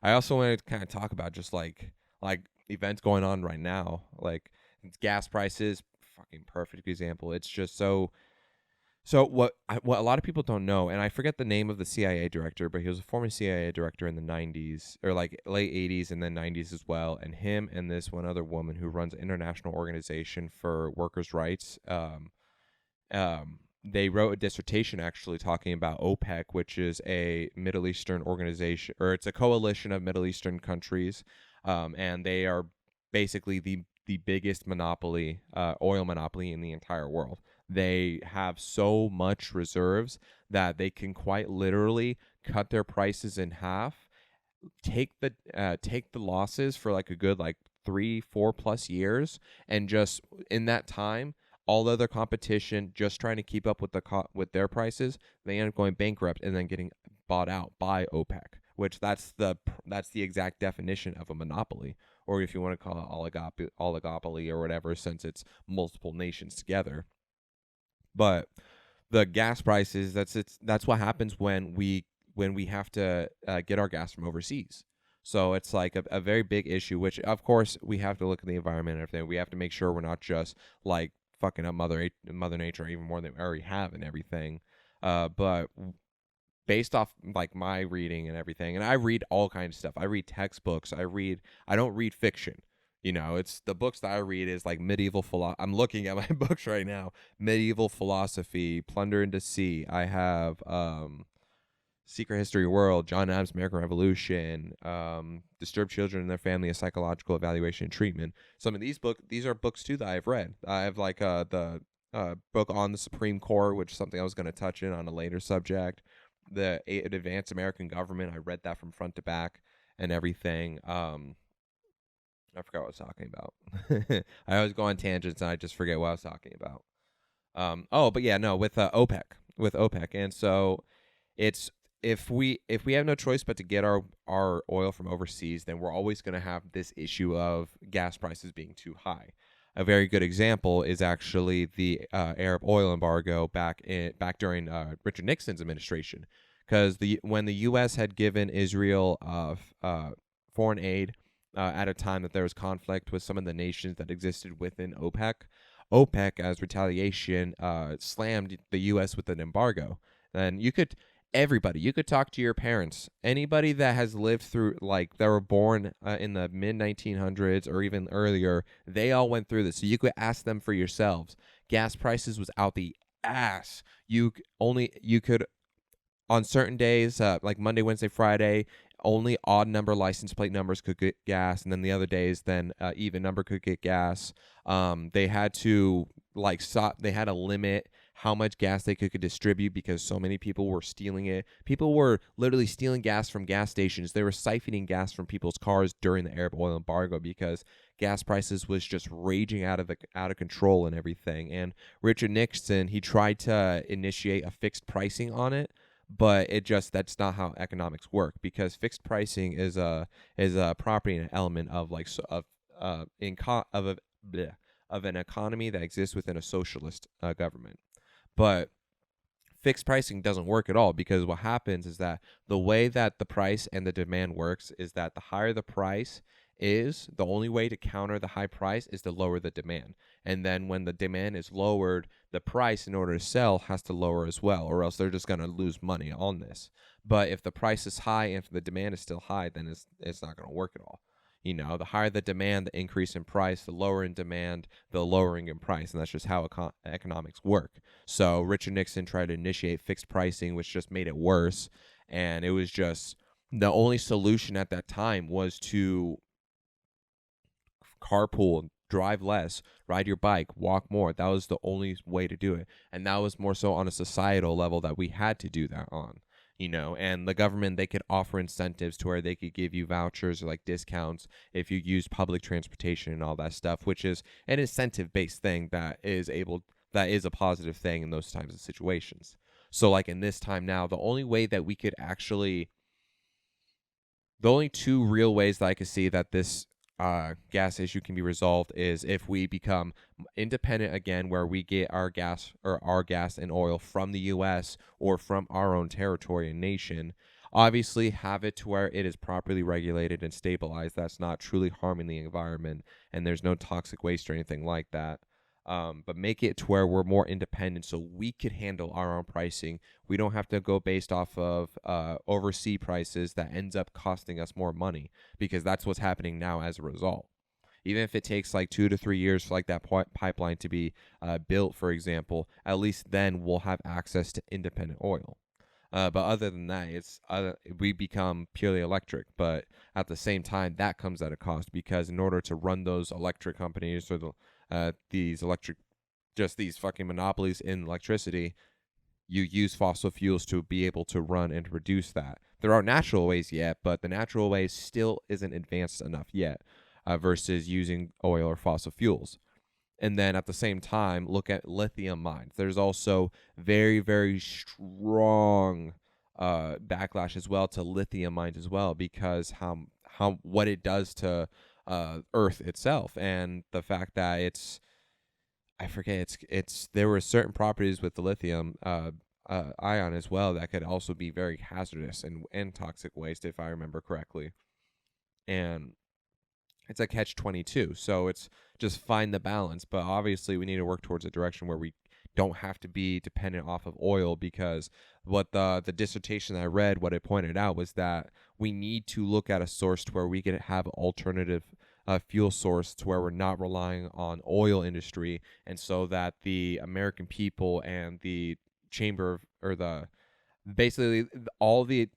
I also wanted to kind of talk about just like events going on right now, like gas prices. Fucking perfect example. It's just so what a lot of people don't know, and I forget the name of the CIA director, but he was a former CIA director in the 90s or like late 80s and then 90s as well. And him and this one other woman who runs an international organization for workers' rights. They wrote a dissertation actually talking about OPEC, which is a Middle Eastern organization, or it's a coalition of Middle Eastern countries, and they are basically the biggest monopoly, oil monopoly in the entire world. They have so much reserves that they can quite literally cut their prices in half, take the losses for like a good like 3 4 plus years, and just in that time all other competition just trying to keep up with with their prices, they end up going bankrupt and then getting bought out by OPEC, which that's the exact definition of a monopoly, or if you want to call it oligopoly or whatever, since it's multiple nations together. But the gas prices, that's what happens when we have to get our gas from overseas. So it's like a very big issue, which of course we have to look at the environment and everything. We have to make sure we're not just like fucking up mother nature even more than we already have and everything. But based off like my reading and everything, and I read all kinds of stuff. I read textbooks. I don't read fiction. It's the books that I read is like medieval philosophy. I'm looking at my books right now. Medieval philosophy, Plunder and Deceit. I have Secret History World, John Adams' American Revolution, Disturbed Children and Their Family, A Psychological Evaluation and Treatment. Some of these are books too that I've read. I have like the book on the Supreme Court, which is something I was going to touch in on a later subject. The Advanced American Government, I read that from front to back and everything. I forgot what I was talking about. I always go on tangents and I just forget what I was talking about. Oh, but yeah, no, with OPEC, and so it's if we have no choice but to get our oil from overseas, then we're always going to have this issue of gas prices being too high. A very good example is actually the Arab oil embargo back during Richard Nixon's administration, because when the U.S. had given Israel foreign aid at a time that there was conflict with some of the nations that existed within OPEC. OPEC, as retaliation, slammed the U.S. with an embargo. And you could talk to your parents. Anybody that has lived through, like, that were born in the mid 1900s or even earlier, they all went through this. So you could ask them for yourselves. Gas prices was out the ass. You could on certain days, like Monday, Wednesday, Friday, only odd number license plate numbers could get gas, and then the other days, then even number could get gas. They had to they had a limit how much gas they could distribute because so many people were stealing it. People were literally stealing gas from gas stations. They were siphoning gas from people's cars during the Arab oil embargo because gas prices was just raging out of control and everything. And Richard Nixon, he tried to initiate a fixed pricing on it, but that's not how economics work, because fixed pricing is a property and an element of like so, of in co- of a bleh, of an economy that exists within a socialist government. But fixed pricing doesn't work at all, because what happens is that the way that the price and the demand works is that the higher the price is, the only way to counter the high price is to lower the demand. And then when the demand is lowered, the price in order to sell has to lower as well, or else they're just going to lose money on this. But if the price is high and if the demand is still high, then it's not going to work at all. The higher the demand, the increase in price, the lower in demand, the lowering in price. And that's just how economics work. So Richard Nixon tried to initiate fixed pricing, which just made it worse. And it was just the only solution at that time was to carpool, drive less, ride your bike, walk more. That was the only way to do it. And that was more so on a societal level that we had to do that on. And the government, they could offer incentives to where they could give you vouchers or like discounts if you use public transportation and all that stuff, which is an incentive based thing that is a positive thing in those types of situations. So like in this time now, the only two real ways that I could see that this gas issue can be resolved is if we become independent again, where we get our gas and oil from the U.S. or from our own territory and nation. Obviously, have it to where it is properly regulated and stabilized. That's not truly harming the environment, and there's no toxic waste or anything like that. But make it to where we're more independent, so we could handle our own pricing. We don't have to go based off of overseas prices that ends up costing us more money, because that's what's happening now as a result. Even if it takes like 2 to 3 years for like that pipeline to be built, for example, at least then we'll have access to independent oil. But other than that, we become purely electric. But at the same time, that comes at a cost, because in order to run those electric companies, or these electric, just these fucking monopolies in electricity, you use fossil fuels to be able to run and produce that. There are natural ways yet, but the natural way still isn't advanced enough yet, versus using oil or fossil fuels. And then at the same time, look at lithium mines. There's also very, very strong backlash as well to lithium mines as well, because how what it does to Earth itself, and the fact that I forget, it's there were certain properties with the lithium ion as well that could also be very hazardous and toxic waste, if I remember correctly. And it's a catch 22. So it's just find the balance. But obviously, we need to work towards a direction where we don't have to be dependent off of oil, because what the dissertation I read, what it pointed out was that we need to look at a source to where we can have alternative fuel source, to where we're not relying on oil industry, and so that the American people and the chamber of, or the basically all the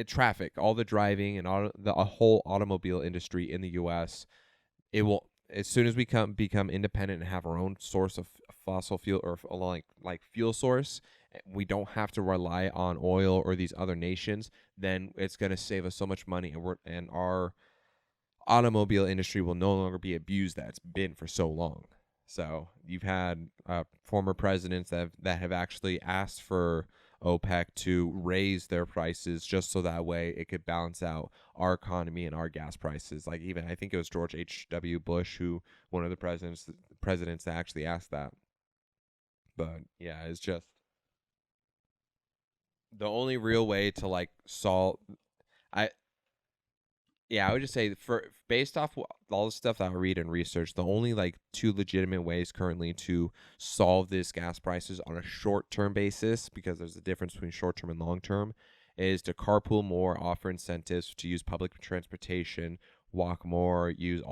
traffic, all the driving, and all the a whole automobile industry in the U.S. It will, as soon as we become independent and have our own source of fossil fuel, or like fuel source, we don't have to rely on oil or these other nations. Then it's going to save us so much money, and our automobile industry will no longer be abused that it's been for so long. So you've had former presidents that have actually asked for OPEC to raise their prices, just so that way it could balance out our economy and our gas prices. Like, even I think it was George H.W. Bush, who one of the presidents that actually asked that. But yeah, it's just the only real way to like solve. I Yeah, I would just say, for based off all the stuff that I read and research, the only like two legitimate ways currently to solve this gas prices on a short-term basis, because there's a difference between short-term and long-term, is to carpool more, offer incentives to use public transportation, walk more, use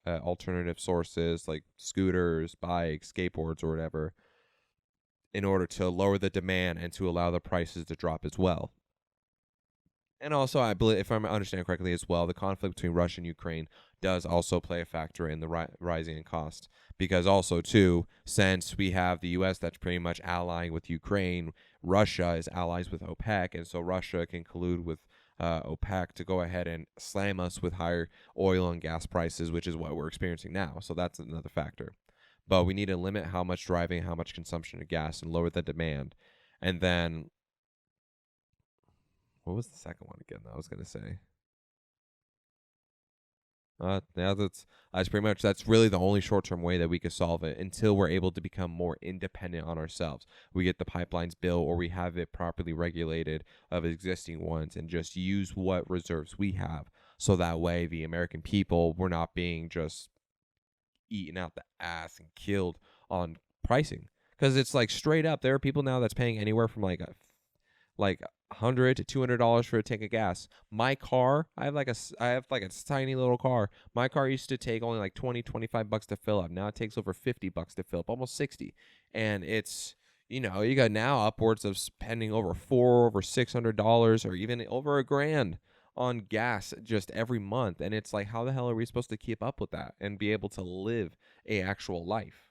alternative sources like scooters, bikes, skateboards, or whatever, in order to lower the demand and to allow the prices to drop as well. And also, I believe, if I'm understanding correctly as well, the conflict between Russia and Ukraine does also play a factor in the rising in cost. Because also, too, since we have the U.S. that's pretty much allying with Ukraine, Russia is allies with OPEC, and so Russia can collude with OPEC to go ahead and slam us with higher oil and gas prices, which is what we're experiencing now. So that's another factor. But we need to limit how much driving, how much consumption of gas, and lower the demand. And then, what was the second one again that I was going to say? Yeah, that's pretty much, that's really the only short-term way that we could solve it, until we're able to become more independent on ourselves. We get the pipelines built, or we have it properly regulated of existing ones, and just use what reserves we have, so that way the American people, we're not being just eaten out the ass and killed on pricing. Because it's like, straight up, there are people now that's paying anywhere from like $100 to $200 for a tank of gas. My car, I have like a tiny little car. My car used to take only like 20-25 bucks to fill up. Now it takes over 50 bucks to fill up, almost 60. And it's, you got now upwards of spending over $600, or even over $1,000 on gas just every month. And it's like, how the hell are we supposed to keep up with that and be able to live a actual life?